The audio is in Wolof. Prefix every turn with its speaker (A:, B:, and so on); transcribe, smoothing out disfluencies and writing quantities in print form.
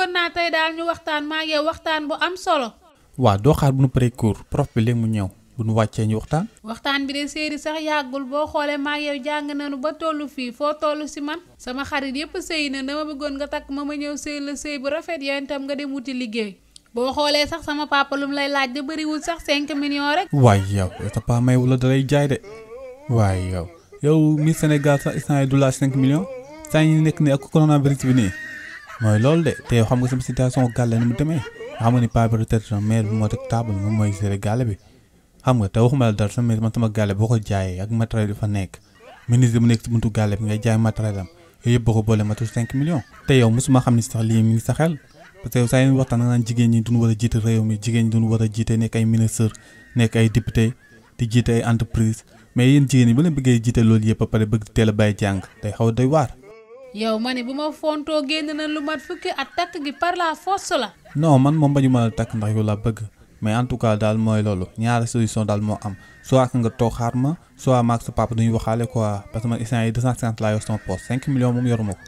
A: bëggoon naa tey daal ñu waxtaan maa ngi yow waxtaan bu am solo.
B: waaw doo xaar bu nu paree cours prof bi léegi mu ñëw bu nu wàccee ñu waxtaan.
A: waxtaan bi de séeri sax yàggul boo xoolee maa ngi yow jàng nañu ba tollu fii foo tollu si man. sama xarit yépp sëy na dama bëggoon nga takk ma ñëw sëy la sëy bu rafet yow itam nga dem wuti liggéey. boo xoolee sax sama papa lu mu lay laaj de bëriwul sax 5 millions rek.
B: waay yow sa papa may wala da lay jaay de. waay yow Miss Sénégal sax instant yi du laaj 5 millions. saa yi nekk nii ak coronavirus bi nii. mooy loolu de te yow xam nga sama situation gàlle ni mu demee. xam nga ni paa bi retraité maire bi moo teg table moom mooy gérer gàlle bi. xam nga te waxuma la dara sama man sama gàlle boo ko jaayee ak matériel yi fa nekk. ministre bu nekk ci buntu gàlle bi ngay jaay matériel am yooyu yëpp boo ko boole matul 5 millions. te yow mosuma xam ni sax lii mi ngi sa xel. parce que saa yéen waxtaan naan jigéen ñi duñu war a jiite réew mi jigéen ñi duñu war a jiite nekk ay ministre nekk ay député di jiite ay entreprise mais yéen jigéen ñi bu leen bëggee jiite loolu yëpp ba pare bëgg teel a bàyyi jàng day xaw a doy waar.
A: yow ma ne bu ma fontoo génn na lu mat fukki at takk gi par la force la.
B: non man moom bañu ma la takk ndax yow laa bëgg mais en tout cas daal mooy loolu ñaari solution daal moo am soit nga toog xaar ma soit maag sa papa duñu waxaale quoi parce que man instant yi 250 laa yor sama poche 5 millions moom yoruma ko.